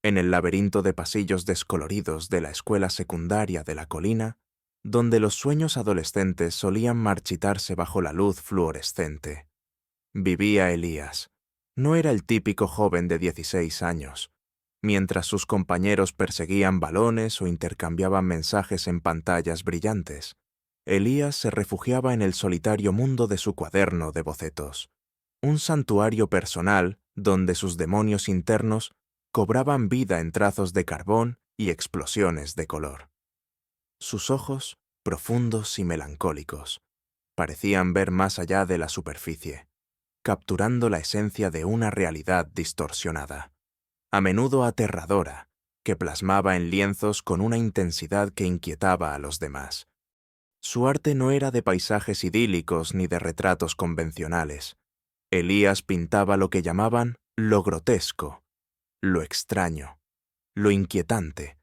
en el laberinto de pasillos descoloridos de la escuela secundaria de la colina, donde los sueños adolescentes solían marchitarse bajo la luz fluorescente. Vivía Elías. No era el típico joven de 16 años. Mientras sus compañeros perseguían balones o intercambiaban mensajes en pantallas brillantes, Elías se refugiaba en el solitario mundo de su cuaderno de bocetos, un santuario personal donde sus demonios internos cobraban vida en trazos de carbón y explosiones de color. Sus ojos, profundos y melancólicos, parecían ver más allá de la superficie, capturando la esencia de una realidad distorsionada, a menudo aterradora, que plasmaba en lienzos con una intensidad que inquietaba a los demás. Su arte no era de paisajes idílicos ni de retratos convencionales. Elías pintaba lo que llamaban lo grotesco, lo extraño, lo inquietante.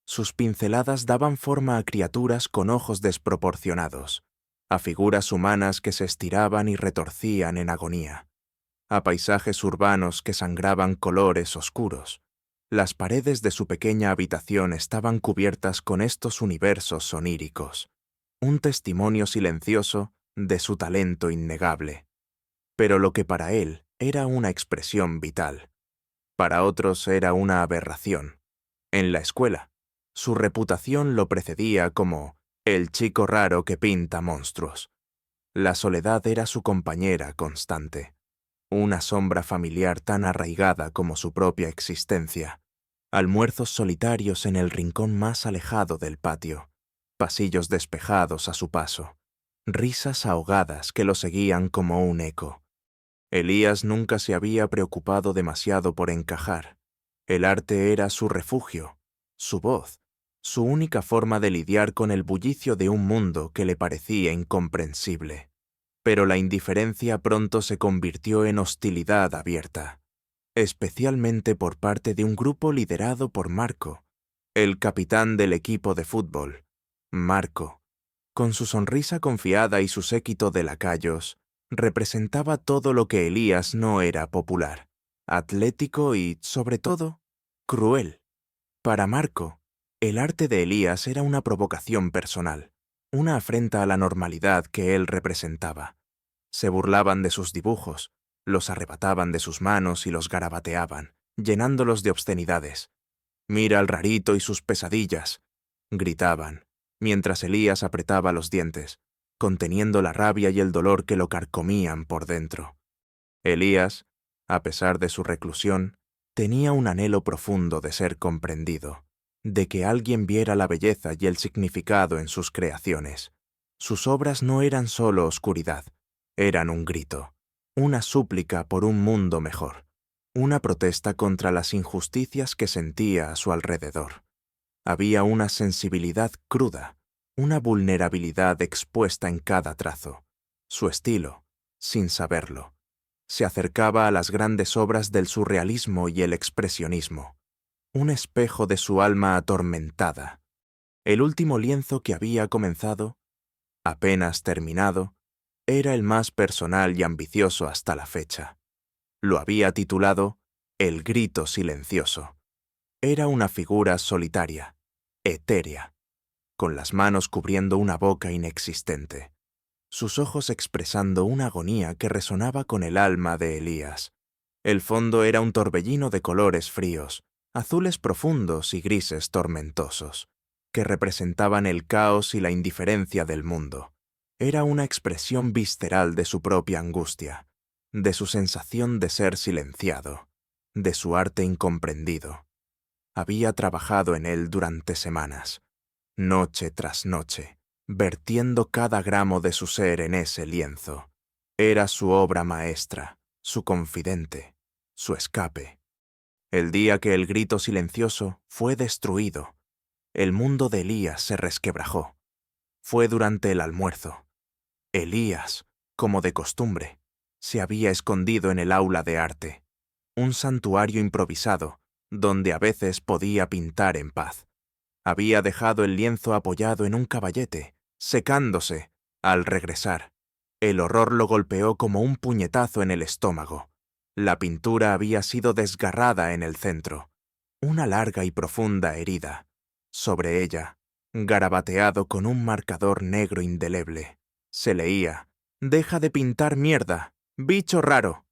Sus pinceladas daban forma a criaturas con ojos desproporcionados, a figuras humanas que se estiraban y retorcían en agonía, a paisajes urbanos que sangraban colores oscuros. Las paredes de su pequeña habitación estaban cubiertas con estos universos oníricos, un testimonio silencioso de su talento innegable. Pero lo que para él era una expresión vital, para otros era una aberración. En la escuela, su reputación lo precedía como el chico raro que pinta monstruos. La soledad era su compañera constante, una sombra familiar tan arraigada como su propia existencia. Almuerzos solitarios en el rincón más alejado del patio, pasillos despejados a su paso, risas ahogadas que lo seguían como un eco. Elías nunca se había preocupado demasiado por encajar. El arte era su refugio, su voz, su única forma de lidiar con el bullicio de un mundo que le parecía incomprensible. Pero la indiferencia pronto se convirtió en hostilidad abierta, especialmente por parte de un grupo liderado por Marco, el capitán del equipo de fútbol. Marco, con su sonrisa confiada y su séquito de lacayos, representaba todo lo que Elías no era: popular, atlético y, sobre todo, cruel. Para Marco, el arte de Elías era una provocación personal, una afrenta a la normalidad que él representaba. Se burlaban de sus dibujos, los arrebataban de sus manos y los garabateaban, llenándolos de obscenidades. «Mira al rarito y sus pesadillas», gritaban, mientras Elías apretaba los dientes, conteniendo la rabia y el dolor que lo carcomían por dentro. Elías, a pesar de su reclusión, tenía un anhelo profundo de ser comprendido, de que alguien viera la belleza y el significado en sus creaciones. Sus obras no eran solo oscuridad, eran un grito, una súplica por un mundo mejor, una protesta contra las injusticias que sentía a su alrededor. Había una sensibilidad cruda, una vulnerabilidad expuesta en cada trazo. Su estilo, sin saberlo, se acercaba a las grandes obras del surrealismo y el expresionismo, un espejo de su alma atormentada. El último lienzo que había comenzado, apenas terminado, era el más personal y ambicioso hasta la fecha. Lo había titulado El grito silencioso. Era una figura solitaria, etérea, con las manos cubriendo una boca inexistente, sus ojos expresando una agonía que resonaba con el alma de Elías. El fondo era un torbellino de colores fríos, azules profundos y grises tormentosos, que representaban el caos y la indiferencia del mundo. Era una expresión visceral de su propia angustia, de su sensación de ser silenciado, de su arte incomprendido. Había trabajado en él durante semanas, noche tras noche, vertiendo cada gramo de su ser en ese lienzo. Era su obra maestra, su confidente, su escape. El día que el grito silencioso fue destruido, el mundo de Elías se resquebrajó. Fue durante el almuerzo. Elías, como de costumbre, se había escondido en el aula de arte, un santuario improvisado, donde a veces podía pintar en paz. Había dejado el lienzo apoyado en un caballete, secándose. Al regresar, el horror lo golpeó como un puñetazo en el estómago. La pintura había sido desgarrada en el centro. una larga y profunda herida. Sobre ella, garabateado con un marcador negro indeleble, se leía: «Deja de pintar mierda, bicho raro».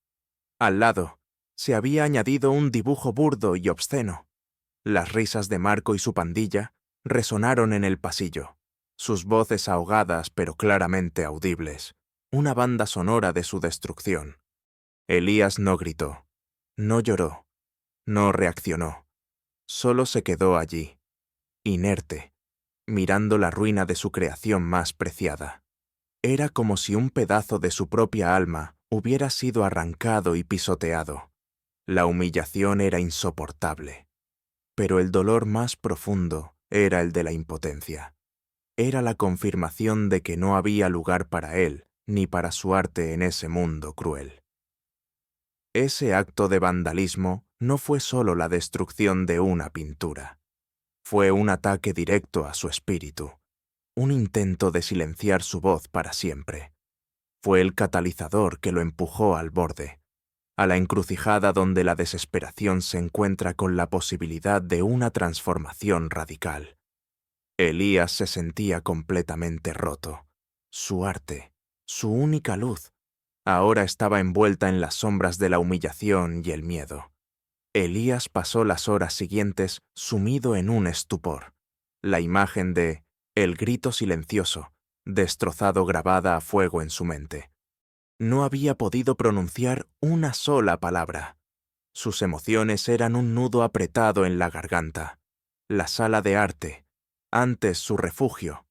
Al lado, se había añadido un dibujo burdo y obsceno. Las risas de Marco y su pandilla resonaron en el pasillo, sus voces ahogadas pero claramente audibles, una banda sonora de su destrucción. Elías no gritó, no lloró, no reaccionó, solo se quedó allí, inerte, mirando la ruina de su creación más preciada. Era como si un pedazo de su propia alma hubiera sido arrancado y pisoteado. La humillación era insoportable. Pero el dolor más profundo era el de la impotencia. Era la confirmación de que no había lugar para él ni para su arte en ese mundo cruel. Ese acto de vandalismo no fue solo la destrucción de una pintura. Fue un ataque directo a su espíritu, un intento de silenciar su voz para siempre. Fue el catalizador que lo empujó al borde, a la encrucijada donde la desesperación se encuentra con la posibilidad de una transformación radical. Elías se sentía completamente roto. Su arte, su única luz, ahora estaba envuelta en las sombras de la humillación y el miedo. Elías pasó las horas siguientes sumido en un estupor. La imagen de el grito silencioso, destrozado, grabada a fuego en su mente. No había podido pronunciar una sola palabra. Sus emociones eran un nudo apretado en la garganta. La sala de arte, antes su refugio,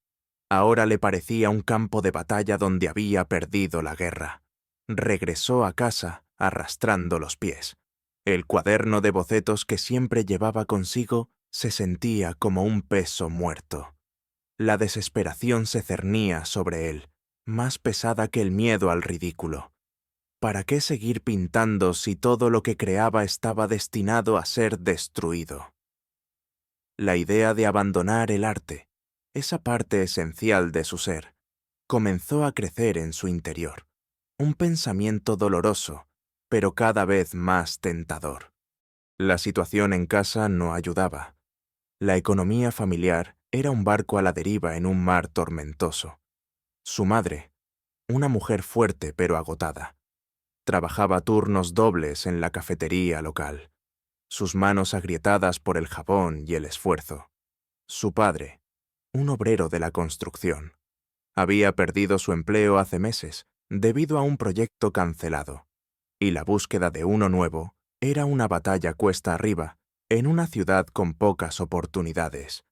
ahora le parecía un campo de batalla donde había perdido la guerra. Regresó a casa arrastrando los pies. El cuaderno de bocetos que siempre llevaba consigo se sentía como un peso muerto. La desesperación se cernía sobre él, más pesada que el miedo al ridículo. ¿Para qué seguir pintando si todo lo que creaba estaba destinado a ser destruido? La idea de abandonar el arte, esa parte esencial de su ser, comenzó a crecer en su interior. Un pensamiento doloroso, pero cada vez más tentador. La situación en casa no ayudaba. La economía familiar era un barco a la deriva en un mar tormentoso. Su madre, una mujer fuerte pero agotada, trabajaba turnos dobles en la cafetería local, sus manos agrietadas por el jabón y el esfuerzo. Su padre, un obrero de la construcción, había perdido su empleo hace meses debido a un proyecto cancelado, y la búsqueda de uno nuevo era una batalla cuesta arriba en una ciudad con pocas oportunidades.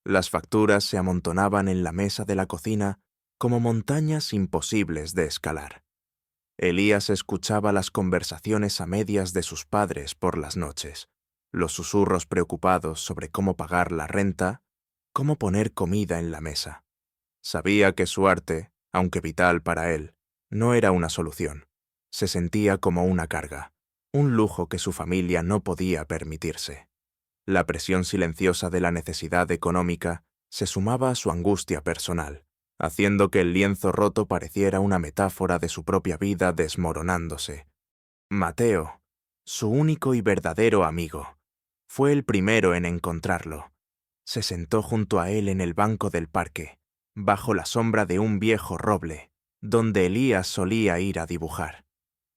Las facturas se amontonaban en la mesa de la cocina como montañas imposibles de escalar. Elías escuchaba las conversaciones a medias de sus padres por las noches, los susurros preocupados sobre cómo pagar la renta, cómo poner comida en la mesa. Sabía que su arte, aunque vital para él, no era una solución. Se sentía como una carga, un lujo que su familia no podía permitirse. La presión silenciosa de la necesidad económica se sumaba a su angustia personal, haciendo que el lienzo roto pareciera una metáfora de su propia vida desmoronándose. Mateo, su único y verdadero amigo, fue el primero en encontrarlo. Se sentó junto a él en el banco del parque, bajo la sombra de un viejo roble, donde Elías solía ir a dibujar.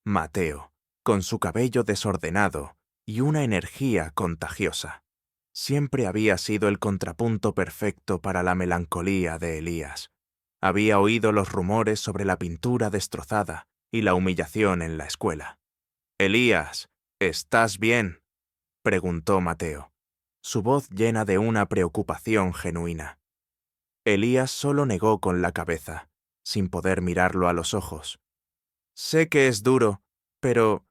Mateo, con su cabello desordenado y una energía contagiosa, siempre había sido el contrapunto perfecto para la melancolía de Elías. Había oído los rumores sobre la pintura destrozada y la humillación en la escuela. «Elías, ¿estás bien?», preguntó Mateo, su voz llena de una preocupación genuina. Elías solo negó con la cabeza, sin poder mirarlo a los ojos. «Sé que es duro, pero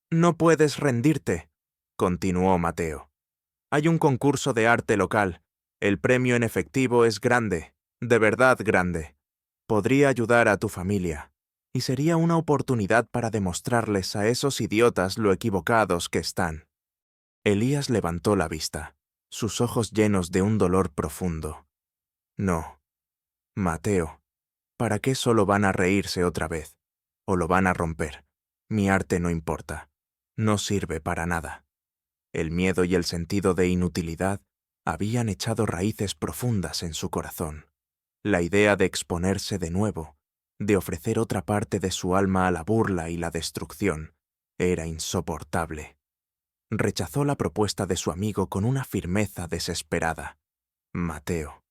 no puedes rendirte», continuó Mateo. «Hay un concurso de arte local. El premio en efectivo es grande, de verdad grande. Podría ayudar a tu familia, y sería una oportunidad para demostrarles a esos idiotas lo equivocados que están». Elías levantó la vista, sus ojos llenos de un dolor profundo. «No, Mateo, ¿para qué solo van a reírse otra vez? ¿O lo van a romper? Mi arte no importa. No sirve para nada». El miedo y el sentido de inutilidad habían echado raíces profundas en su corazón. La idea de exponerse de nuevo, de ofrecer otra parte de su alma a la burla y la destrucción, era insoportable. Rechazó la propuesta de su amigo con una firmeza desesperada. Mateo,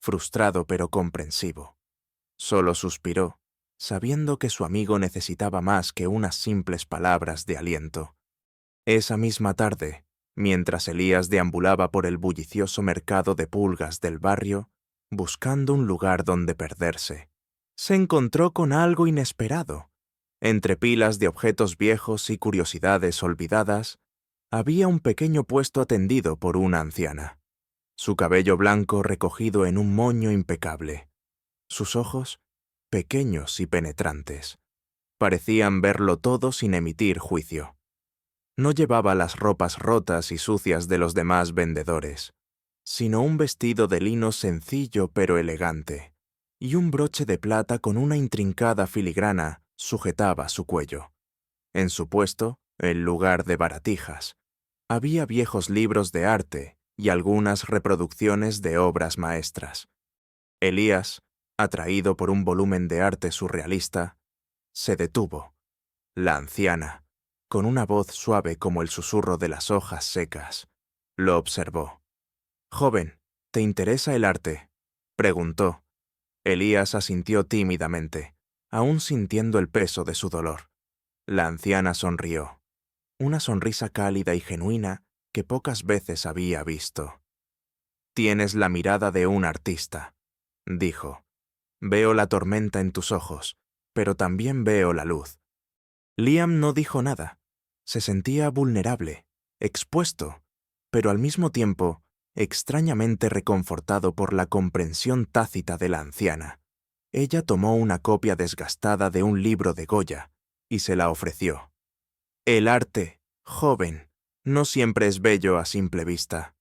frustrado pero comprensivo, solo suspiró, sabiendo que su amigo necesitaba más que unas simples palabras de aliento. Esa misma tarde, mientras Elías deambulaba por el bullicioso mercado de pulgas del barrio, buscando un lugar donde perderse, se encontró con algo inesperado. Entre pilas de objetos viejos y curiosidades olvidadas, había un pequeño puesto atendido por una anciana. Su cabello blanco recogido en un moño impecable. Sus ojos, pequeños y penetrantes, parecían verlo todo sin emitir juicio. No llevaba las ropas rotas y sucias de los demás vendedores, sino un vestido de lino sencillo pero elegante, y un broche de plata con una intrincada filigrana sujetaba su cuello. En su puesto, en lugar de baratijas, había viejos libros de arte y algunas reproducciones de obras maestras. Elías, atraído por un volumen de arte surrealista, se detuvo. La anciana, con una voz suave como el susurro de las hojas secas, lo observó. «Joven, ¿te interesa el arte?», preguntó. Elías asintió tímidamente, aún sintiendo el peso de su dolor. La anciana sonrió, una sonrisa cálida y genuina que pocas veces había visto. «Tienes la mirada de un artista», dijo. «Veo la tormenta en tus ojos, pero también veo la luz». Liam no dijo nada. Se sentía vulnerable, expuesto, pero al mismo tiempo extrañamente reconfortado por la comprensión tácita de la anciana. Ella tomó una copia desgastada de un libro de Goya y se la ofreció. «El arte, joven, no siempre es bello a simple vista.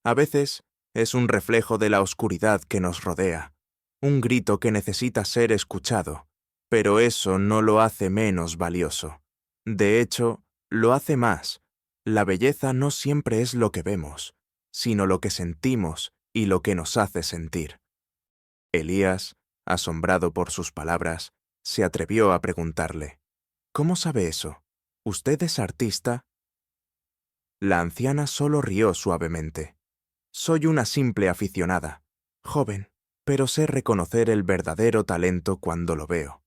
A veces es un reflejo de la oscuridad que nos rodea, un grito que necesita ser escuchado, pero eso no lo hace menos valioso. De hecho, lo hace más. La belleza no siempre es lo que vemos, sino lo que sentimos y lo que nos hace sentir». Elías, asombrado por sus palabras, se atrevió a preguntarle: «¿Cómo sabe eso? ¿Usted es artista?». La anciana solo rió suavemente. «Soy una simple aficionada, joven, pero sé reconocer el verdadero talento cuando lo veo.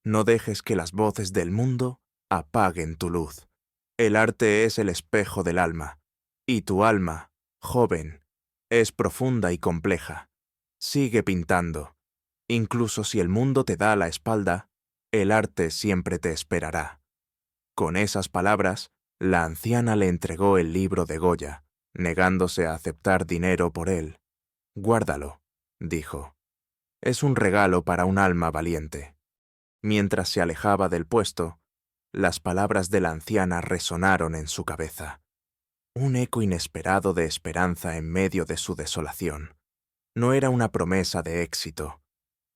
No dejes que las voces del mundo apaguen tu luz. El arte es el espejo del alma, y tu alma, joven, es profunda y compleja. Sigue pintando. Incluso si el mundo te da la espalda, el arte siempre te esperará». Con esas palabras, la anciana le entregó el libro de Goya, negándose a aceptar dinero por él. «Guárdalo», dijo. «Es un regalo para un alma valiente». Mientras se alejaba del puesto, las palabras de la anciana resonaron en su cabeza. Un eco inesperado de esperanza en medio de su desolación. No era una promesa de éxito,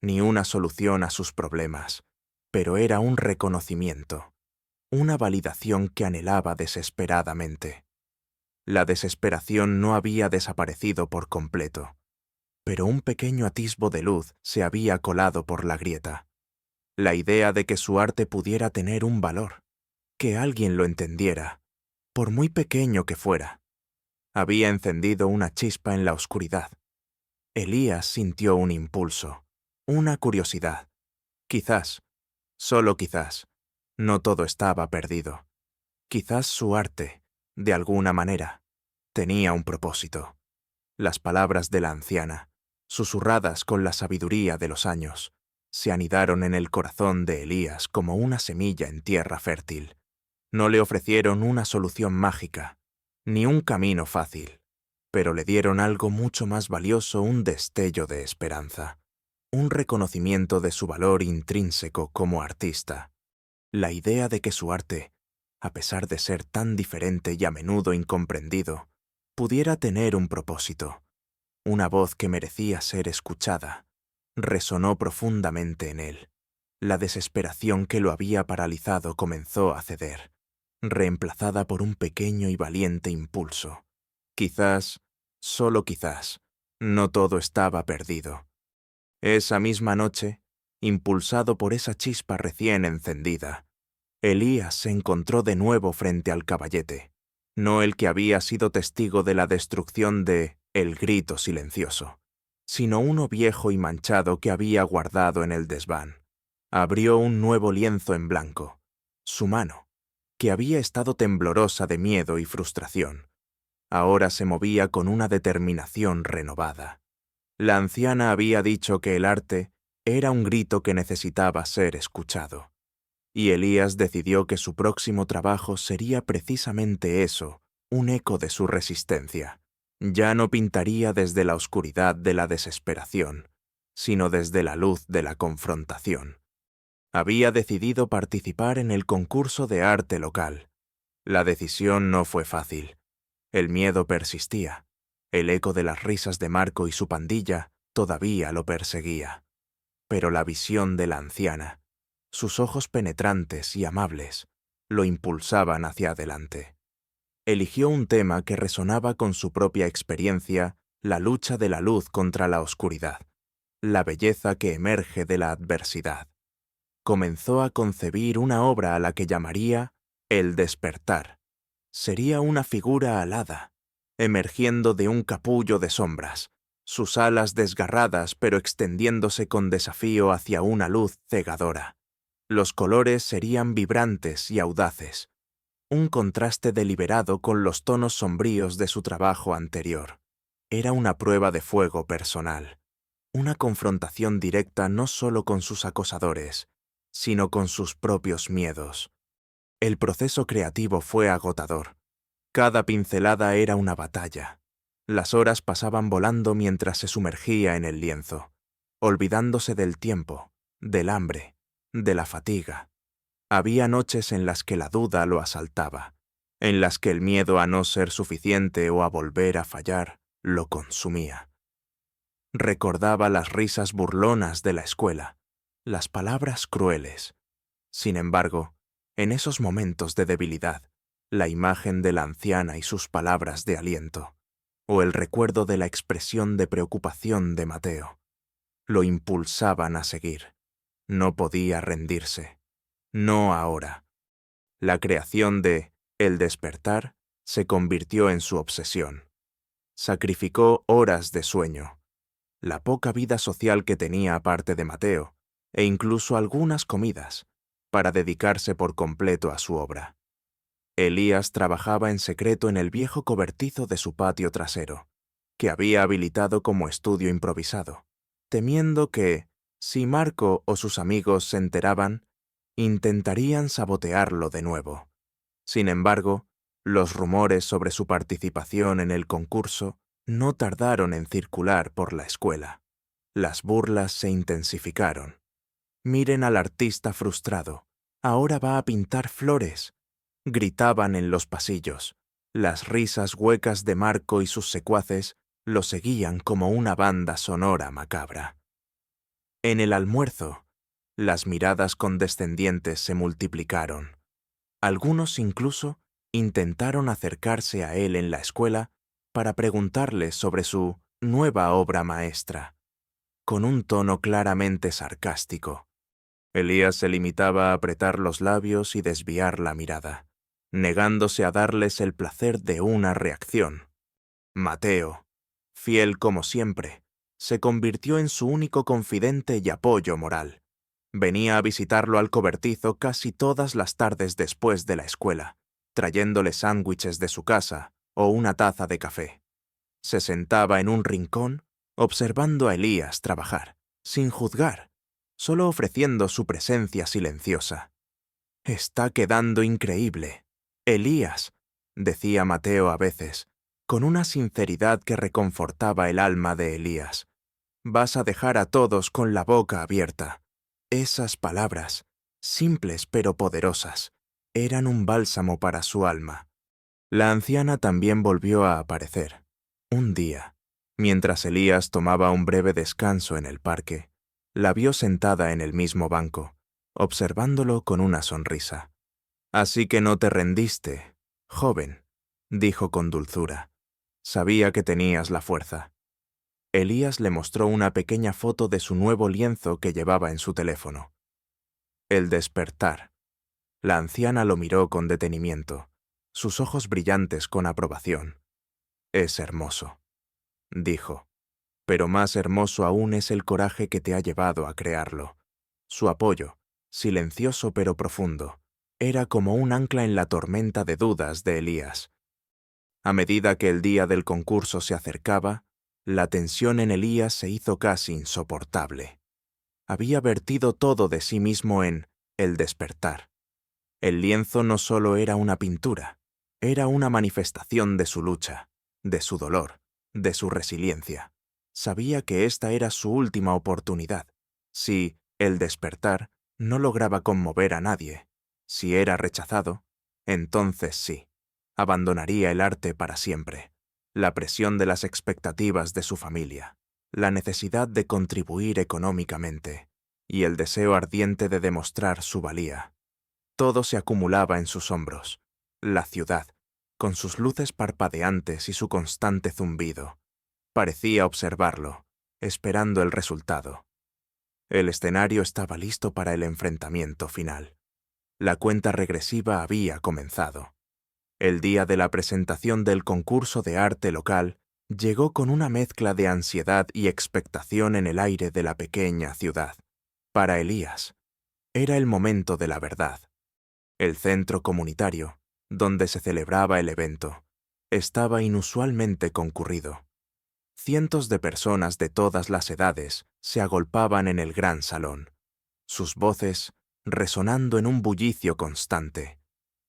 ni una solución a sus problemas, pero era un reconocimiento, una validación que anhelaba desesperadamente. La desesperación no había desaparecido por completo, pero un pequeño atisbo de luz se había colado por la grieta. La idea de que su arte pudiera tener un valor, que alguien lo entendiera, por muy pequeño que fuera, había encendido una chispa en la oscuridad. Elías sintió un impulso, una curiosidad. Quizás, solo quizás, no todo estaba perdido. Quizás su arte, de alguna manera, tenía un propósito. Las palabras de la anciana, susurradas con la sabiduría de los años, se anidaron en el corazón de Elías como una semilla en tierra fértil. No le ofrecieron una solución mágica, ni un camino fácil, pero le dieron algo mucho más valioso, un destello de esperanza, un reconocimiento de su valor intrínseco como artista. La idea de que su arte, a pesar de ser tan diferente y a menudo incomprendido, pudiera tener un propósito, una voz que merecía ser escuchada, resonó profundamente en él. La desesperación que lo había paralizado comenzó a ceder. reemplazada por un pequeño y valiente impulso. Quizás, solo quizás, no todo estaba perdido. Esa misma noche, impulsado por esa chispa recién encendida, Elías se encontró de nuevo frente al caballete, no el que había sido testigo de la destrucción de El Grito Silencioso, sino uno viejo y manchado que había guardado en el desván. Abrió un nuevo lienzo en blanco. Su mano, que había estado temblorosa de miedo y frustración, ahora se movía con una determinación renovada. La anciana había dicho que el arte era un grito que necesitaba ser escuchado, y Elías decidió que su próximo trabajo sería precisamente eso, un eco de su resistencia. Ya no pintaría desde la oscuridad de la desesperación, sino desde la luz de la confrontación. Había decidido participar en el concurso de arte local. La decisión no fue fácil. El miedo persistía. El eco de las risas de Marco y su pandilla todavía lo perseguía. Pero la visión de la anciana, sus ojos penetrantes y amables, lo impulsaban hacia adelante. Eligió un tema que resonaba con su propia experiencia, la lucha de la luz contra la oscuridad, la belleza que emerge de la adversidad. Comenzó a concebir una obra a la que llamaría El Despertar. Sería una figura alada, emergiendo de un capullo de sombras, sus alas desgarradas pero extendiéndose con desafío hacia una luz cegadora. Los colores serían vibrantes y audaces, un contraste deliberado con los tonos sombríos de su trabajo anterior. Era una prueba de fuego personal, una confrontación directa no solo con sus acosadores, sino con sus propios miedos. El proceso creativo fue agotador. Cada pincelada era una batalla. Las horas pasaban volando mientras se sumergía en el lienzo, olvidándose del tiempo, del hambre, de la fatiga. Había noches en las que la duda lo asaltaba, en las que el miedo a no ser suficiente o a volver a fallar lo consumía. Recordaba las risas burlonas de la escuela, las palabras crueles. Sin embargo, en esos momentos de debilidad, la imagen de la anciana y sus palabras de aliento, o el recuerdo de la expresión de preocupación de Mateo, lo impulsaban a seguir. No podía rendirse. No ahora. La creación de El Despertar se convirtió en su obsesión. Sacrificó horas de sueño, la poca vida social que tenía aparte de Mateo, e incluso algunas comidas, para dedicarse por completo a su obra. Elías trabajaba en secreto en el viejo cobertizo de su patio trasero, que había habilitado como estudio improvisado, temiendo que, si Marco o sus amigos se enteraban, intentarían sabotearlo de nuevo. Sin embargo, los rumores sobre su participación en el concurso no tardaron en circular por la escuela. Las burlas se intensificaron. Miren al artista frustrado, ahora va a pintar flores, gritaban en los pasillos. Las risas huecas de Marco y sus secuaces lo seguían como una banda sonora macabra. En el almuerzo, las miradas condescendientes se multiplicaron. Algunos incluso intentaron acercarse a él en la escuela para preguntarle sobre su nueva obra maestra, con un tono claramente sarcástico. Elías se limitaba a apretar los labios y desviar la mirada, negándose a darles el placer de una reacción. Mateo, fiel como siempre, se convirtió en su único confidente y apoyo moral. Venía a visitarlo al cobertizo casi todas las tardes después de la escuela, trayéndole sándwiches de su casa o una taza de café. Se sentaba en un rincón, observando a Elías trabajar, sin juzgar, solo ofreciendo su presencia silenciosa. «Está quedando increíble. Elías», decía Mateo a veces, con una sinceridad que reconfortaba el alma de Elías. «Vas a dejar a todos con la boca abierta». Esas palabras, simples pero poderosas, eran un bálsamo para su alma. La anciana también volvió a aparecer. Un día, mientras Elías tomaba un breve descanso en el parque, la vio sentada en el mismo banco, observándolo con una sonrisa. Así que no te rendiste, joven, dijo con dulzura. Sabía que tenías la fuerza. Elías le mostró una pequeña foto de su nuevo lienzo que llevaba en su teléfono. El despertar. La anciana lo miró con detenimiento, sus ojos brillantes con aprobación. Es hermoso, dijo, pero más hermoso aún es el coraje que te ha llevado a crearlo. Su apoyo, silencioso pero profundo, era como un ancla en la tormenta de dudas de Elías. A medida que el día del concurso se acercaba, la tensión en Elías se hizo casi insoportable. Había vertido todo de sí mismo en El despertar. El lienzo no solo era una pintura, era una manifestación de su lucha, de su dolor, de su resiliencia. Sabía que esta era su última oportunidad. Si El despertar no lograba conmover a nadie, si era rechazado, entonces sí, abandonaría el arte para siempre. La presión de las expectativas de su familia, la necesidad de contribuir económicamente y el deseo ardiente de demostrar su valía. Todo se acumulaba en sus hombros. La ciudad, con sus luces parpadeantes y su constante zumbido, parecía observarlo, esperando el resultado. El escenario estaba listo para el enfrentamiento final. La cuenta regresiva había comenzado. El día de la presentación del concurso de arte local llegó con una mezcla de ansiedad y expectación en el aire de la pequeña ciudad. Para Elías, era el momento de la verdad. El centro comunitario, donde se celebraba el evento, estaba inusualmente concurrido. Cientos de personas de todas las edades se agolpaban en el gran salón, sus voces resonando en un bullicio constante,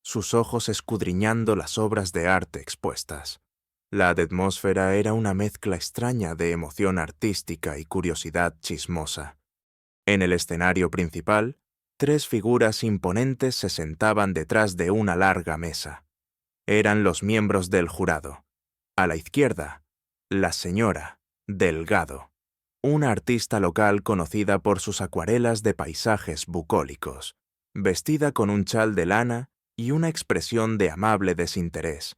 sus ojos escudriñando las obras de arte expuestas. La atmósfera era una mezcla extraña de emoción artística y curiosidad chismosa. En el escenario principal, 3 figuras imponentes se sentaban detrás de una larga mesa. Eran los miembros del jurado. A la izquierda, la señora Delgado, una artista local conocida por sus acuarelas de paisajes bucólicos, vestida con un chal de lana y una expresión de amable desinterés.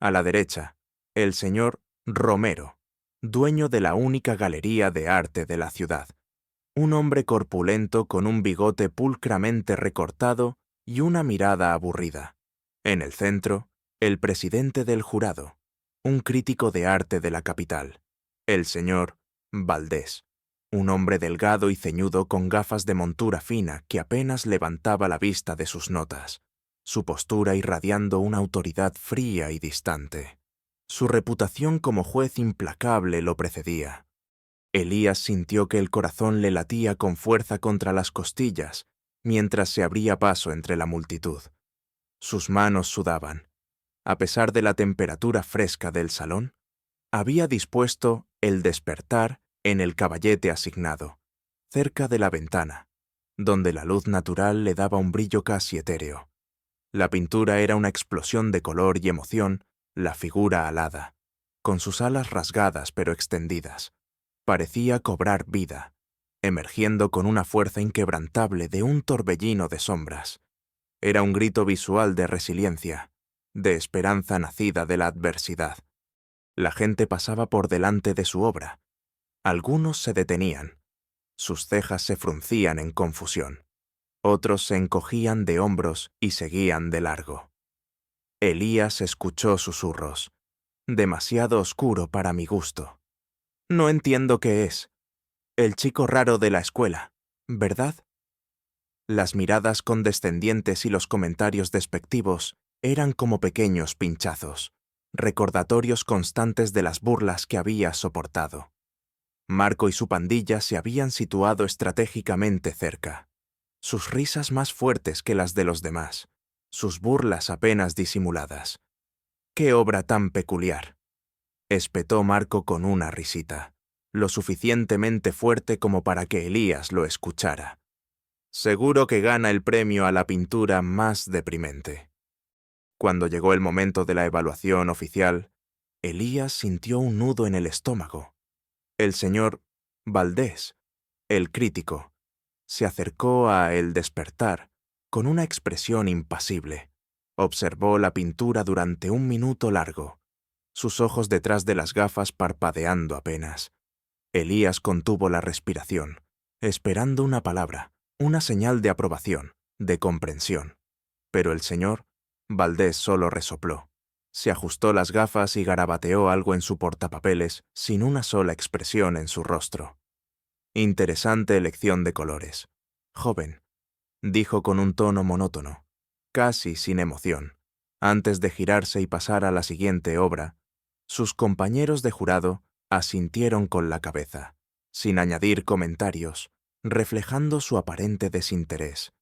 A la derecha, el señor Romero, dueño de la única galería de arte de la ciudad. Un hombre corpulento con un bigote pulcramente recortado y una mirada aburrida. En el centro, el presidente del jurado, un crítico de arte de la capital, el señor Valdés, un hombre delgado y ceñudo con gafas de montura fina que apenas levantaba la vista de sus notas, su postura irradiando una autoridad fría y distante. Su reputación como juez implacable lo precedía. Elías sintió que el corazón le latía con fuerza contra las costillas mientras se abría paso entre la multitud. Sus manos sudaban. A pesar de la temperatura fresca del salón, había dispuesto el despertar en el caballete asignado, cerca de la ventana, donde la luz natural le daba un brillo casi etéreo. La pintura era una explosión de color y emoción, la figura alada, con sus alas rasgadas pero extendidas. Parecía cobrar vida, emergiendo con una fuerza inquebrantable de un torbellino de sombras. Era un grito visual de resiliencia, de esperanza nacida de la adversidad. La gente pasaba por delante de su obra. Algunos se detenían. Sus cejas se fruncían en confusión. Otros se encogían de hombros y seguían de largo. Elías escuchó susurros. Demasiado oscuro para mi gusto. No entiendo qué es. El chico raro de la escuela, ¿verdad? Las miradas condescendientes y los comentarios despectivos eran como pequeños pinchazos, recordatorios constantes de las burlas que había soportado. Marco y su pandilla se habían situado estratégicamente cerca, sus risas más fuertes que las de los demás, sus burlas apenas disimuladas. ¡Qué obra tan peculiar!, espetó Marco con una risita, lo suficientemente fuerte como para que Elías lo escuchara. Seguro que gana el premio a la pintura más deprimente. Cuando llegó el momento de la evaluación oficial, Elías sintió un nudo en el estómago. El señor Valdés, el crítico, se acercó a El despertar con una expresión impasible. Observó la pintura durante un minuto largo, sus ojos detrás de las gafas parpadeando apenas. Elías contuvo la respiración, esperando una palabra, una señal de aprobación, de comprensión. Pero el señor Valdés solo resopló. Se ajustó las gafas y garabateó algo en su portapapeles sin una sola expresión en su rostro. Interesante elección de colores. Joven, dijo con un tono monótono, casi sin emoción. Antes de girarse y pasar a la siguiente obra, sus compañeros de jurado asintieron con la cabeza, sin añadir comentarios, reflejando su aparente desinterés.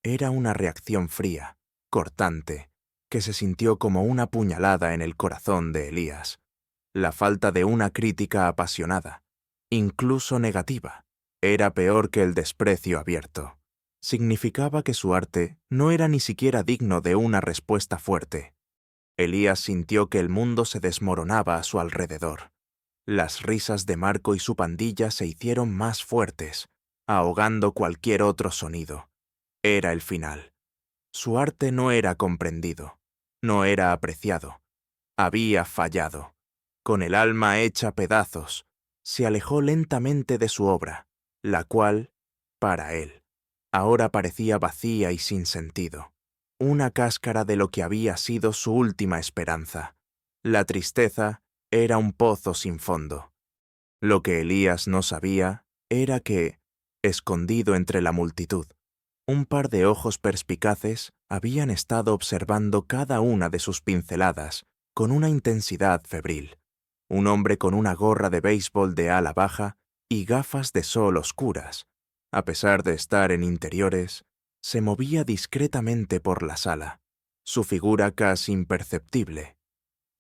Era una reacción fría, cortante, que se sintió como una puñalada en el corazón de Elías. La falta de una crítica apasionada, incluso negativa, era peor que el desprecio abierto. Significaba que su arte no era ni siquiera digno de una respuesta fuerte. Elías sintió que el mundo se desmoronaba a su alrededor. Las risas de Marco y su pandilla se hicieron más fuertes, ahogando cualquier otro sonido. Era el final. Su arte no era comprendido, no era apreciado. Había fallado. Con el alma hecha pedazos, se alejó lentamente de su obra, la cual, para él, ahora parecía vacía y sin sentido. Una cáscara de lo que había sido su última esperanza. La tristeza era un pozo sin fondo. Lo que Elías no sabía era que, escondido entre la multitud, un par de ojos perspicaces habían estado observando cada una de sus pinceladas con una intensidad febril. Un hombre con una gorra de béisbol de ala baja y gafas de sol oscuras, a pesar de estar en interiores, se movía discretamente por la sala, su figura casi imperceptible.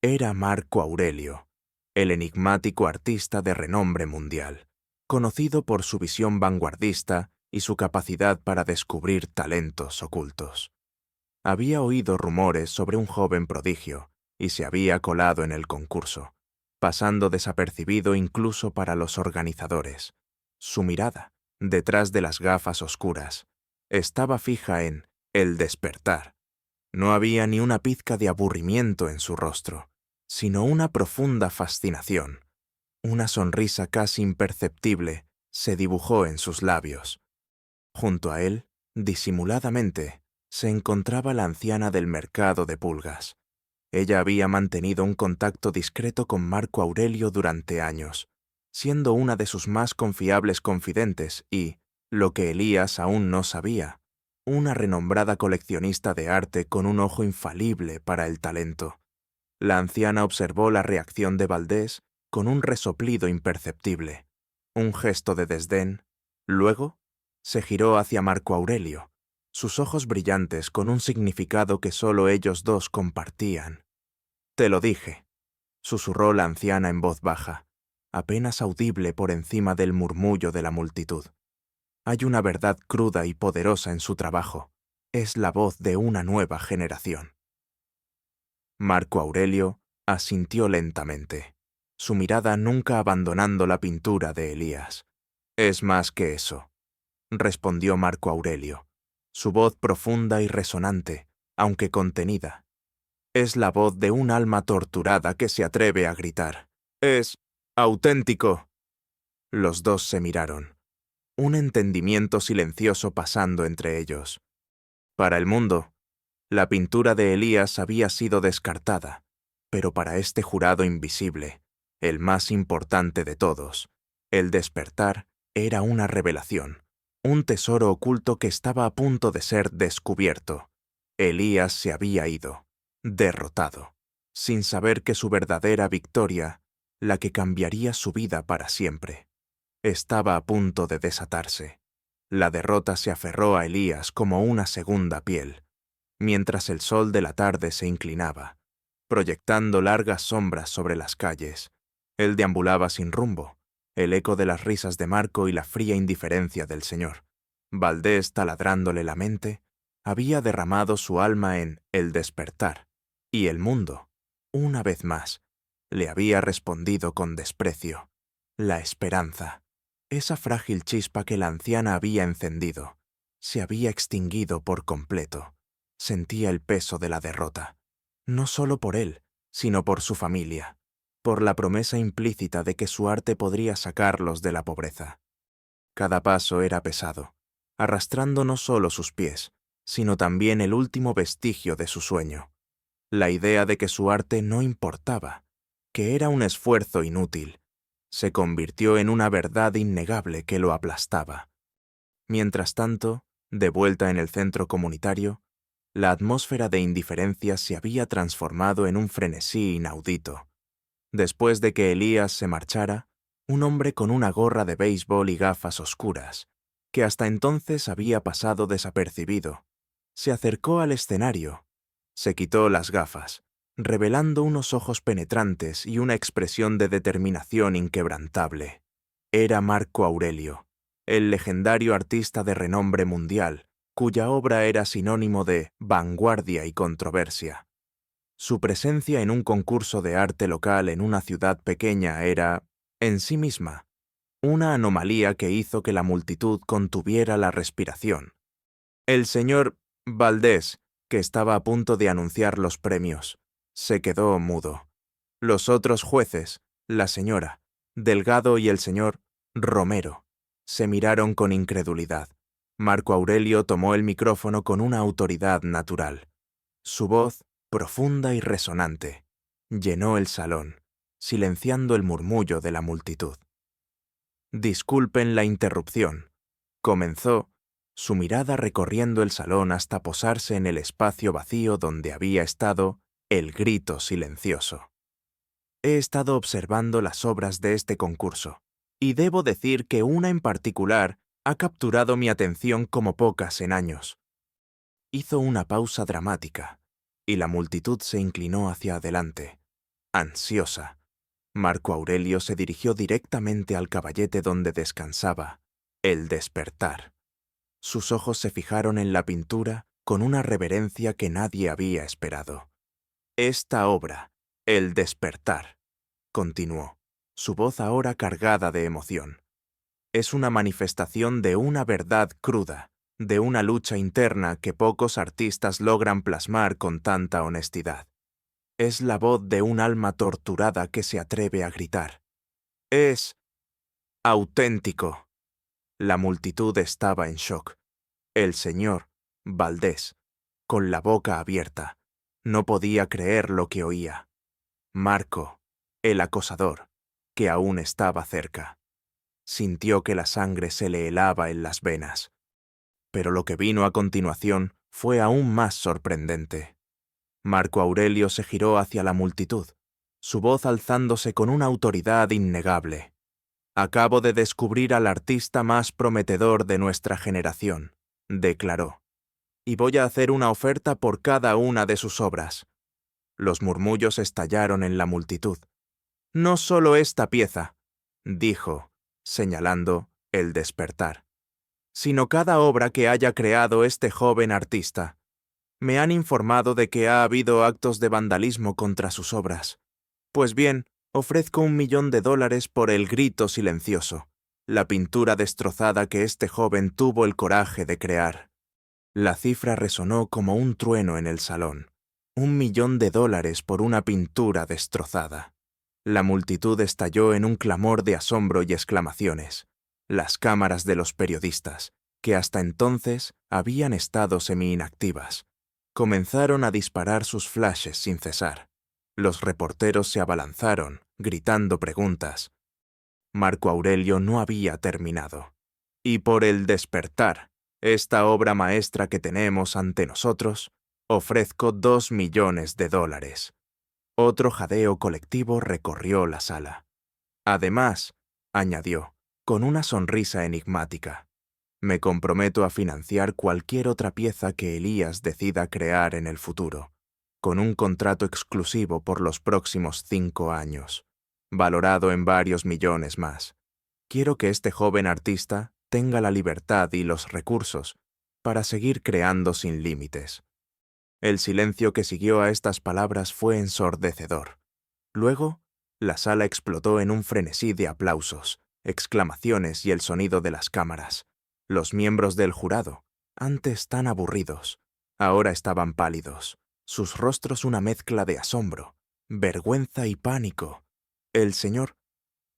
Era Marco Aurelio, el enigmático artista de renombre mundial, conocido por su visión vanguardista y su capacidad para descubrir talentos ocultos. Había oído rumores sobre un joven prodigio y se había colado en el concurso, pasando desapercibido incluso para los organizadores. Su mirada, detrás de las gafas oscuras, estaba fija en el despertar. No había ni una pizca de aburrimiento en su rostro, sino una profunda fascinación. Una sonrisa casi imperceptible se dibujó en sus labios. Junto a él, disimuladamente, se encontraba la anciana del mercado de pulgas. Ella había mantenido un contacto discreto con Marco Aurelio durante años, siendo una de sus más confiables confidentes y, lo que Elías aún no sabía, una renombrada coleccionista de arte con un ojo infalible para el talento. La anciana observó la reacción de Valdés con un resoplido imperceptible, un gesto de desdén. Luego, se giró hacia Marco Aurelio, sus ojos brillantes con un significado que solo ellos dos compartían. «Te lo dije», susurró la anciana en voz baja, apenas audible por encima del murmullo de la multitud. Hay una verdad cruda y poderosa en su trabajo. Es la voz de una nueva generación. Marco Aurelio asintió lentamente, su mirada nunca abandonando la pintura de Elías. «Es más que eso», respondió Marco Aurelio, su voz profunda y resonante, aunque contenida. Es la voz de un alma torturada que se atreve a gritar. «Es auténtico». Los dos se miraron, un entendimiento silencioso pasando entre ellos. Para el mundo, la pintura de Elías había sido descartada, pero para este jurado invisible, el más importante de todos, el despertar era una revelación, un tesoro oculto que estaba a punto de ser descubierto. Elías se había ido, derrotado, sin saber que su verdadera victoria, la que cambiaría su vida para siempre, estaba a punto de desatarse. La derrota se aferró a Elías como una segunda piel, mientras el sol de la tarde se inclinaba, proyectando largas sombras sobre las calles. Él deambulaba sin rumbo, el eco de las risas de Marco y la fría indiferencia del señor. Valdés, taladrándole la mente, había derramado su alma en el despertar, y el mundo, una vez más, le había respondido con desprecio. La esperanza, esa frágil chispa que la anciana había encendido, se había extinguido por completo. Sentía el peso de la derrota, no solo por él, sino por su familia, por la promesa implícita de que su arte podría sacarlos de la pobreza. Cada paso era pesado, arrastrando no solo sus pies, sino también el último vestigio de su sueño, la idea de que su arte no importaba, que era un esfuerzo inútil, se convirtió en una verdad innegable que lo aplastaba. Mientras tanto, de vuelta en el centro comunitario, la atmósfera de indiferencia se había transformado en un frenesí inaudito. Después de que Elías se marchara, un hombre con una gorra de béisbol y gafas oscuras, que hasta entonces había pasado desapercibido, se acercó al escenario, se quitó las gafas, revelando unos ojos penetrantes y una expresión de determinación inquebrantable. Era Marco Aurelio, el legendario artista de renombre mundial, cuya obra era sinónimo de vanguardia y controversia. Su presencia en un concurso de arte local en una ciudad pequeña era, en sí misma, una anomalía que hizo que la multitud contuviera la respiración. El señor Valdés, que estaba a punto de anunciar los premios, se quedó mudo. Los otros jueces, la señora Delgado y el señor Romero, se miraron con incredulidad. Marco Aurelio tomó el micrófono con una autoridad natural. Su voz, profunda y resonante, llenó el salón, silenciando el murmullo de la multitud. Disculpen la interrupción, comenzó, su mirada recorriendo el salón hasta posarse en el espacio vacío donde había estado el grito silencioso. He estado observando las obras de este concurso, y debo decir que una en particular ha capturado mi atención como pocas en años. Hizo una pausa dramática, y la multitud se inclinó hacia adelante, ansiosa. Marco Aurelio se dirigió directamente al caballete donde descansaba, El Despertar. Sus ojos se fijaron en la pintura con una reverencia que nadie había esperado. Esta obra, El Despertar, continuó, su voz ahora cargada de emoción, es una manifestación de una verdad cruda, de una lucha interna que pocos artistas logran plasmar con tanta honestidad. Es la voz de un alma torturada que se atreve a gritar. Es auténtico. La multitud estaba en shock. El señor Valdés, con la boca abierta, no podía creer lo que oía. Marco, el acosador, que aún estaba cerca. Sintió que la sangre se le helaba en las venas. Pero lo que vino a continuación fue aún más sorprendente. Marco Aurelio se giró hacia la multitud, su voz alzándose con una autoridad innegable. Acabo de descubrir al artista más prometedor de nuestra generación, declaró, y voy a hacer una oferta por cada una de sus obras. Los murmullos estallaron en la multitud. No solo esta pieza, dijo, señalando El Despertar, sino cada obra que haya creado este joven artista. Me han informado de que ha habido actos de vandalismo contra sus obras. Pues bien, ofrezco $1.000.000 por El Grito Silencioso, la pintura destrozada que este joven tuvo el coraje de crear. La cifra resonó como un trueno en el salón. $1.000.000 por una pintura destrozada. La multitud estalló en un clamor de asombro y exclamaciones. Las cámaras de los periodistas, que hasta entonces habían estado semi-inactivas, comenzaron a disparar sus flashes sin cesar. Los reporteros se abalanzaron, gritando preguntas. Marco Aurelio no había terminado. Y por El Despertar, esta obra maestra que tenemos ante nosotros, ofrezco $2.000.000. Otro jadeo colectivo recorrió la sala. Además, añadió, con una sonrisa enigmática, me comprometo a financiar cualquier otra pieza que Elías decida crear en el futuro, con un contrato exclusivo por los próximos 5 años, valorado en varios millones más. Quiero que este joven artista tenga la libertad y los recursos para seguir creando sin límites. El silencio que siguió a estas palabras fue ensordecedor. Luego, la sala explotó en un frenesí de aplausos, exclamaciones y el sonido de las cámaras. Los miembros del jurado, antes tan aburridos, ahora estaban pálidos, sus rostros una mezcla de asombro, vergüenza y pánico. El señor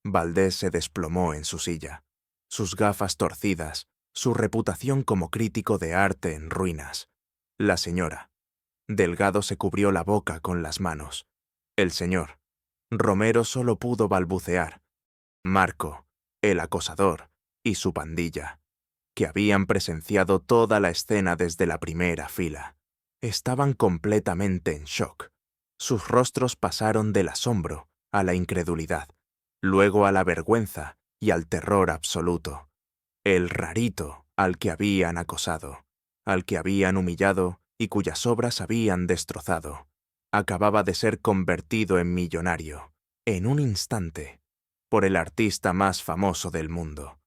Valdés se desplomó en su silla, sus gafas torcidas, su reputación como crítico de arte en ruinas. La señora Delgado se cubrió la boca con las manos. El señor Romero solo pudo balbucear. Marco, el acosador, y su pandilla, que habían presenciado toda la escena desde la primera fila, estaban completamente en shock. Sus rostros pasaron del asombro a la incredulidad, luego a la vergüenza y al terror absoluto. El rarito al que habían acosado, al que habían humillado y cuyas obras habían destrozado, acababa de ser convertido en millonario, en un instante, por el artista más famoso del mundo.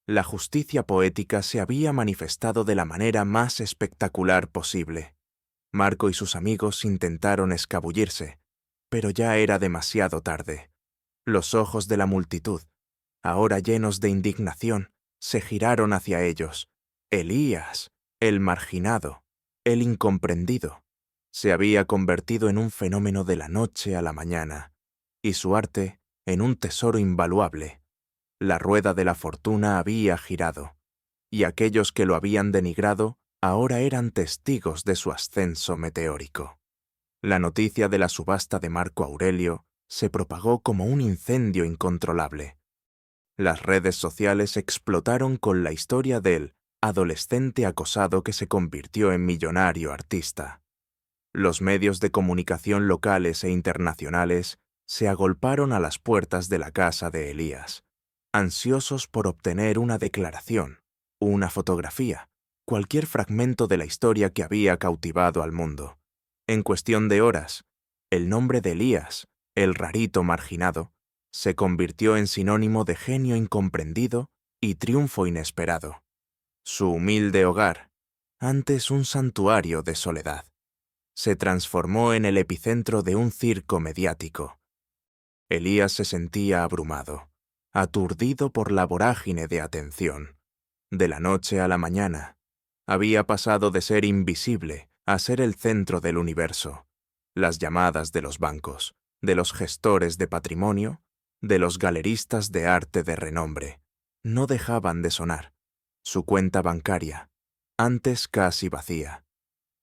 La justicia poética se había manifestado de la manera más espectacular posible. Marco y sus amigos intentaron escabullirse, pero ya era demasiado tarde. Los ojos de la multitud, ahora llenos de indignación, se giraron hacia ellos. Elías, el marginado, el incomprendido, se había convertido en un fenómeno de la noche a la mañana, y su arte en un tesoro invaluable. La rueda de la fortuna había girado, y aquellos que lo habían denigrado ahora eran testigos de su ascenso meteórico. La noticia de la subasta de Marco Aurelio se propagó como un incendio incontrolable. Las redes sociales explotaron con la historia del adolescente acosado que se convirtió en millonario artista. Los medios de comunicación locales e internacionales se agolparon a las puertas de la casa de Elías, ansiosos por obtener una declaración, una fotografía, cualquier fragmento de la historia que había cautivado al mundo. En cuestión de horas, el nombre de Elías, el rarito marginado, se convirtió en sinónimo de genio incomprendido y triunfo inesperado. Su humilde hogar, antes un santuario de soledad, se transformó en el epicentro de un circo mediático. Elías se sentía abrumado, aturdido por la vorágine de atención. De la noche a la mañana, había pasado de ser invisible a ser el centro del universo. Las llamadas de los bancos, de los gestores de patrimonio, de los galeristas de arte de renombre, no dejaban de sonar. Su cuenta bancaria, antes casi vacía,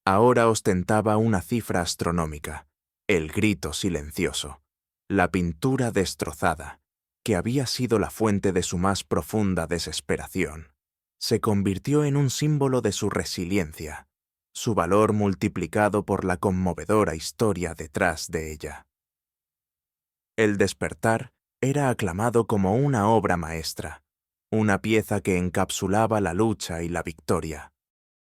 ahora ostentaba una cifra astronómica, el grito silencioso, la pintura destrozada, que había sido la fuente de su más profunda desesperación. Se convirtió en un símbolo de su resiliencia, su valor multiplicado por la conmovedora historia detrás de ella. El despertar era aclamado como una obra maestra, una pieza que encapsulaba la lucha y la victoria.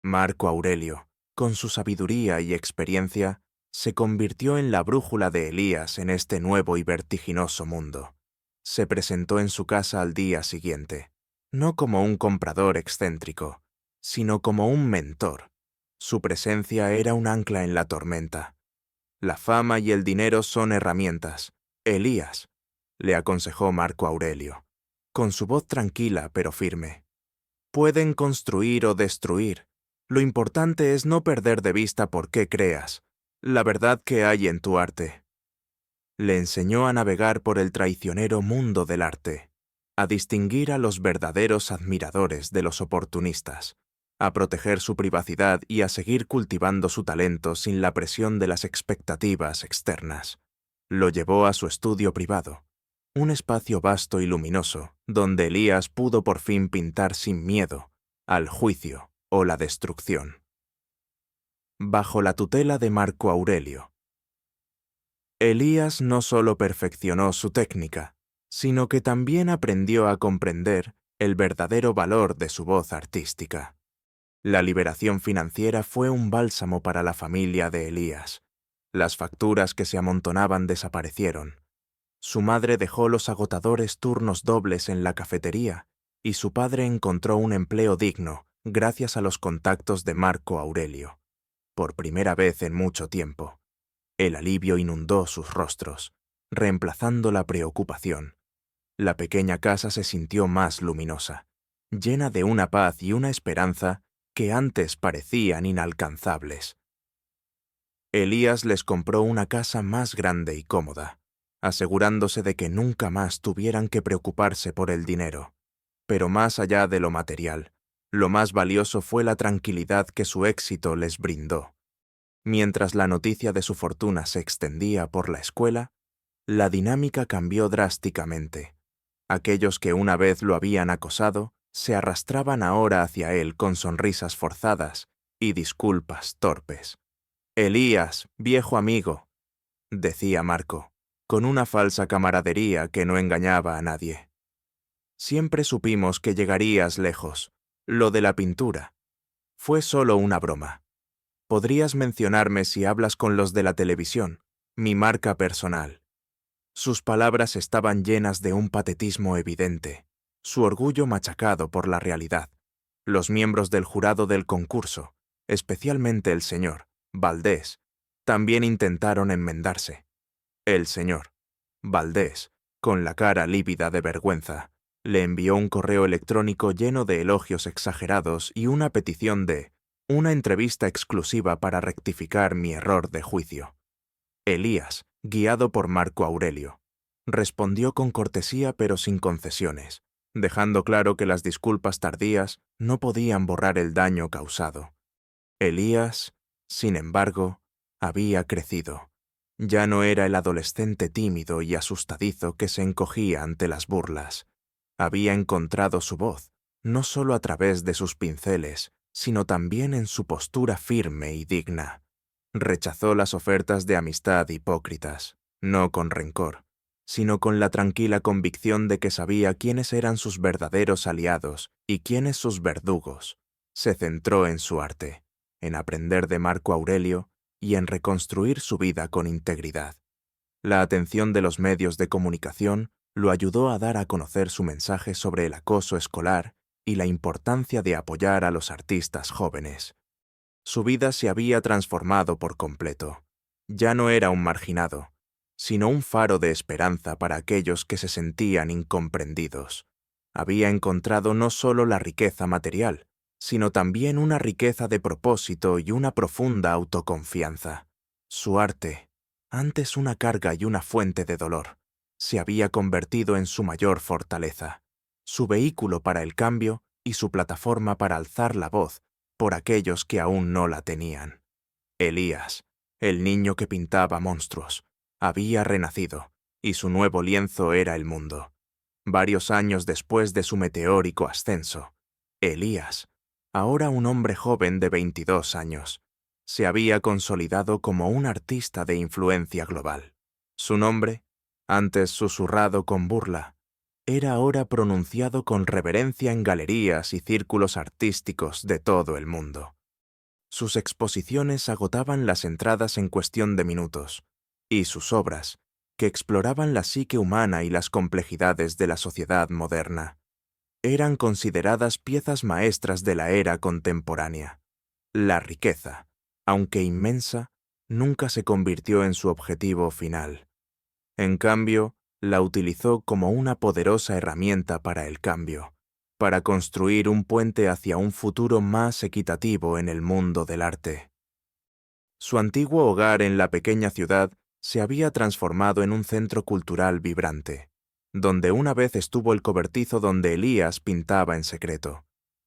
Marco Aurelio, con su sabiduría y experiencia, se convirtió en la brújula de Elías en este nuevo y vertiginoso mundo. Se presentó en su casa al día siguiente, no como un comprador excéntrico, sino como un mentor. Su presencia era un ancla en la tormenta. La fama y el dinero son herramientas. Elías, le aconsejó Marco Aurelio, con su voz tranquila pero firme. Pueden construir o destruir. Lo importante es no perder de vista por qué creas, la verdad que hay en tu arte. Le enseñó a navegar por el traicionero mundo del arte, a distinguir a los verdaderos admiradores de los oportunistas, a proteger su privacidad y a seguir cultivando su talento sin la presión de las expectativas externas. Lo llevó a su estudio privado, un espacio vasto y luminoso, donde Elías pudo por fin pintar sin miedo al juicio o la destrucción. Bajo la tutela de Marco Aurelio, Elías no solo perfeccionó su técnica, sino que también aprendió a comprender el verdadero valor de su voz artística. La liberación financiera fue un bálsamo para la familia de Elías. Las facturas que se amontonaban desaparecieron. Su madre dejó los agotadores turnos dobles en la cafetería y su padre encontró un empleo digno gracias a los contactos de Marco Aurelio. Por primera vez en mucho tiempo, el alivio inundó sus rostros, reemplazando la preocupación. La pequeña casa se sintió más luminosa, llena de una paz y una esperanza que antes parecían inalcanzables. Elías les compró una casa más grande y cómoda, asegurándose de que nunca más tuvieran que preocuparse por el dinero. Pero más allá de lo material, lo más valioso fue la tranquilidad que su éxito les brindó. Mientras la noticia de su fortuna se extendía por la escuela, la dinámica cambió drásticamente. Aquellos que una vez lo habían acosado se arrastraban ahora hacia él con sonrisas forzadas y disculpas torpes. «Elías, viejo amigo», decía Marco, con una falsa camaradería que no engañaba a nadie. «Siempre supimos que llegarías lejos. Lo de la pintura fue solo una broma. Podrías mencionarme si hablas con los de la televisión, mi marca personal». Sus palabras estaban llenas de un patetismo evidente, su orgullo machacado por la realidad. Los miembros del jurado del concurso, especialmente el señor Valdés, también intentaron enmendarse. El señor Valdés, con la cara lívida de vergüenza, le envió un correo electrónico lleno de elogios exagerados y una petición de una entrevista exclusiva para rectificar mi error de juicio. Elías, guiado por Marco Aurelio, respondió con cortesía pero sin concesiones, dejando claro que las disculpas tardías no podían borrar el daño causado. Elías, sin embargo, había crecido. Ya no era el adolescente tímido y asustadizo que se encogía ante las burlas. Había encontrado su voz, no solo a través de sus pinceles, sino también en su postura firme y digna. Rechazó las ofertas de amistad hipócritas, no con rencor, sino con la tranquila convicción de que sabía quiénes eran sus verdaderos aliados y quiénes sus verdugos. Se centró en su arte, en aprender de Marco Aurelio y en reconstruir su vida con integridad. La atención de los medios de comunicación lo ayudó a dar a conocer su mensaje sobre el acoso escolar y la importancia de apoyar a los artistas jóvenes. Su vida se había transformado por completo. Ya no era un marginado, sino un faro de esperanza para aquellos que se sentían incomprendidos. Había encontrado no solo la riqueza material, sino también una riqueza de propósito y una profunda autoconfianza. Su arte, antes una carga y una fuente de dolor, se había convertido en su mayor fortaleza, su vehículo para el cambio y su plataforma para alzar la voz por aquellos que aún no la tenían. Elías, el niño que pintaba monstruos, había renacido, y su nuevo lienzo era el mundo. Varios años después de su meteórico ascenso, Elías, ahora un hombre joven de 22 años, se había consolidado como un artista de influencia global. Su nombre, antes susurrado con burla, era ahora pronunciado con reverencia en galerías y círculos artísticos de todo el mundo. Sus exposiciones agotaban las entradas en cuestión de minutos, y sus obras, que exploraban la psique humana y las complejidades de la sociedad moderna, eran consideradas piezas maestras de la era contemporánea. La riqueza, aunque inmensa, nunca se convirtió en su objetivo final. En cambio, la utilizó como una poderosa herramienta para el cambio, para construir un puente hacia un futuro más equitativo en el mundo del arte. Su antiguo hogar en la pequeña ciudad se había transformado en un centro cultural vibrante, donde una vez estuvo el cobertizo donde Elías pintaba en secreto.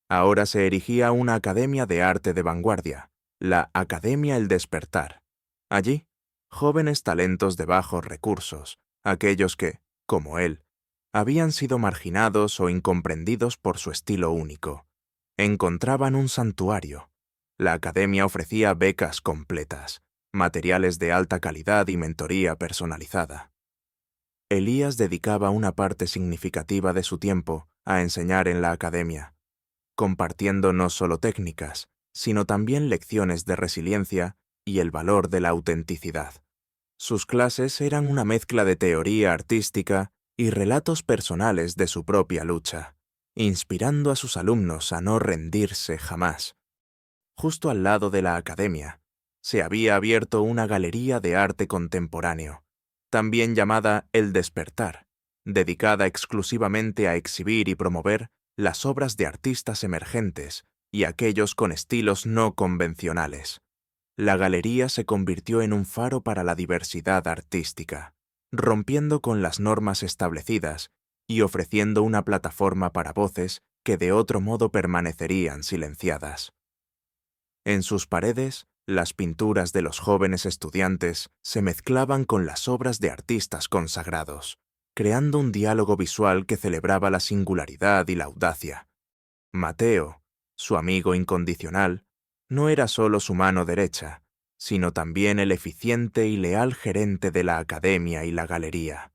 Ahora se erigía una academia de arte de vanguardia, la Academia El Despertar. Allí, jóvenes talentos de bajos recursos, aquellos que, como él, habían sido marginados o incomprendidos por su estilo único, encontraban un santuario. La academia ofrecía becas completas, materiales de alta calidad y mentoría personalizada. Elías dedicaba una parte significativa de su tiempo a enseñar en la academia, compartiendo no solo técnicas, sino también lecciones de resiliencia y el valor de la autenticidad. Sus clases eran una mezcla de teoría artística y relatos personales de su propia lucha, inspirando a sus alumnos a no rendirse jamás. Justo al lado de la academia, se había abierto una galería de arte contemporáneo, también llamada El Despertar, dedicada exclusivamente a exhibir y promover las obras de artistas emergentes y aquellos con estilos no convencionales. La galería se convirtió en un faro para la diversidad artística, rompiendo con las normas establecidas y ofreciendo una plataforma para voces que de otro modo permanecerían silenciadas. En sus paredes, las pinturas de los jóvenes estudiantes se mezclaban con las obras de artistas consagrados, creando un diálogo visual que celebraba la singularidad y la audacia. Mateo, su amigo incondicional, no era solo su mano derecha, sino también el eficiente y leal gerente de la academia y la galería.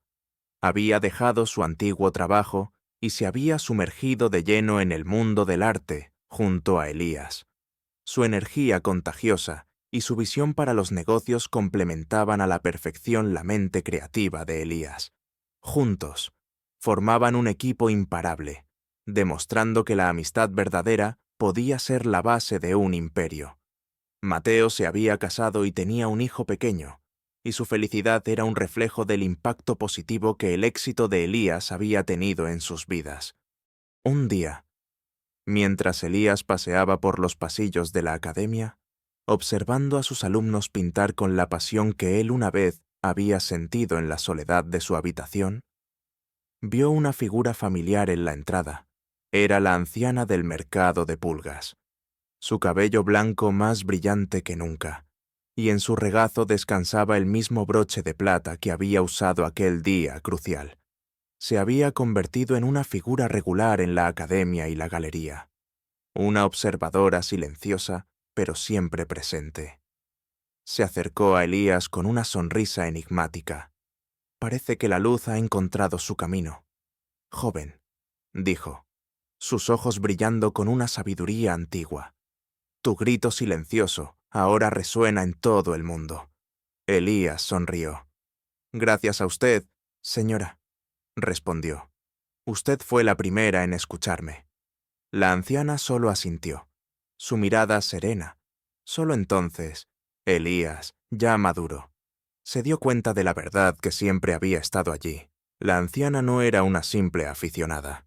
Había dejado su antiguo trabajo y se había sumergido de lleno en el mundo del arte junto a Elías. Su energía contagiosa y su visión para los negocios complementaban a la perfección la mente creativa de Elías. Juntos, formaban un equipo imparable, demostrando que la amistad verdadera podía ser la base de un imperio. Mateo se había casado y tenía un hijo pequeño, y su felicidad era un reflejo del impacto positivo que el éxito de Elías había tenido en sus vidas. Un día, mientras Elías paseaba por los pasillos de la academia, observando a sus alumnos pintar con la pasión que él una vez había sentido en la soledad de su habitación, vio una figura familiar en la entrada. Era la anciana del mercado de pulgas, su cabello blanco más brillante que nunca, y en su regazo descansaba el mismo broche de plata que había usado aquel día crucial. Se había convertido en una figura regular en la academia y la galería, una observadora silenciosa, pero siempre presente. Se acercó a Elías con una sonrisa enigmática. Parece que la luz ha encontrado su camino. Joven, dijo, sus ojos brillando con una sabiduría antigua. Tu grito silencioso ahora resuena en todo el mundo. Elías sonrió. Gracias a usted, señora, respondió. Usted fue la primera en escucharme. La anciana solo asintió, su mirada serena. Solo entonces, Elías, ya maduro, se dio cuenta de la verdad que siempre había estado allí. La anciana no era una simple aficionada.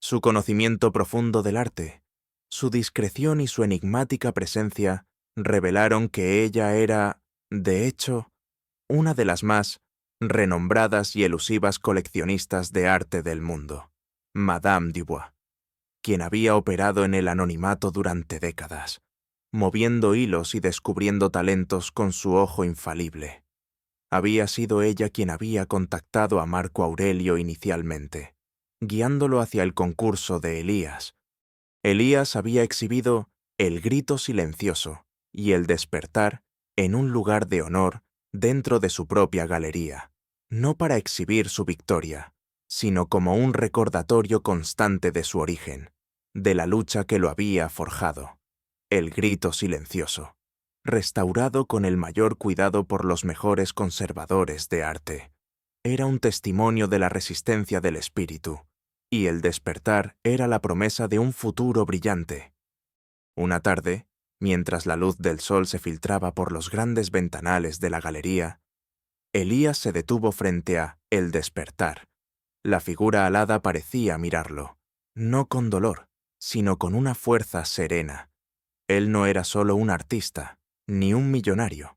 Su conocimiento profundo del arte, su discreción y su enigmática presencia revelaron que ella era, de hecho, una de las más renombradas y elusivas coleccionistas de arte del mundo, Madame Dubois, quien había operado en el anonimato durante décadas, moviendo hilos y descubriendo talentos con su ojo infalible. Había sido ella quien había contactado a Marco Aurelio inicialmente, guiándolo hacia el concurso de Elías. Elías había exhibido el grito silencioso y el despertar en un lugar de honor dentro de su propia galería, no para exhibir su victoria, sino como un recordatorio constante de su origen, de la lucha que lo había forjado. El grito silencioso, restaurado con el mayor cuidado por los mejores conservadores de arte. Era un testimonio de la resistencia del espíritu, y el despertar era la promesa de un futuro brillante. Una tarde, mientras la luz del sol se filtraba por los grandes ventanales de la galería, Elías se detuvo frente a El despertar. La figura alada parecía mirarlo, no con dolor, sino con una fuerza serena. Él no era solo un artista, ni un millonario.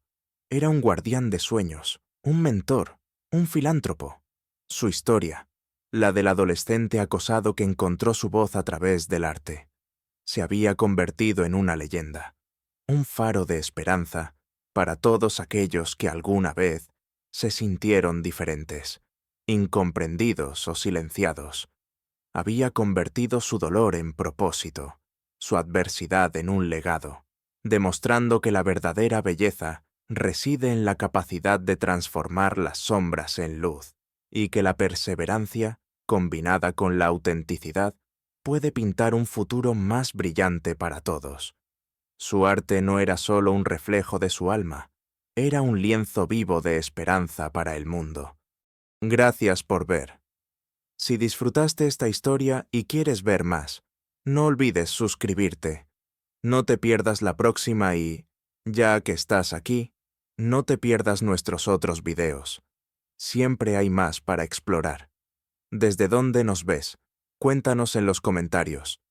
Era un guardián de sueños, un mentor, un filántropo. Su historia, la del adolescente acosado que encontró su voz a través del arte, se había convertido en una leyenda, un faro de esperanza para todos aquellos que alguna vez se sintieron diferentes, incomprendidos o silenciados. Había convertido su dolor en propósito, su adversidad en un legado, demostrando que la verdadera belleza reside en la capacidad de transformar las sombras en luz, y que la perseverancia, combinada con la autenticidad, puede pintar un futuro más brillante para todos. Su arte no era solo un reflejo de su alma, era un lienzo vivo de esperanza para el mundo. Gracias por ver. Si disfrutaste esta historia y quieres ver más, no olvides suscribirte. No te pierdas la próxima y, ya que estás aquí, no te pierdas nuestros otros videos. Siempre hay más para explorar. ¿Desde dónde nos ves? Cuéntanos en los comentarios.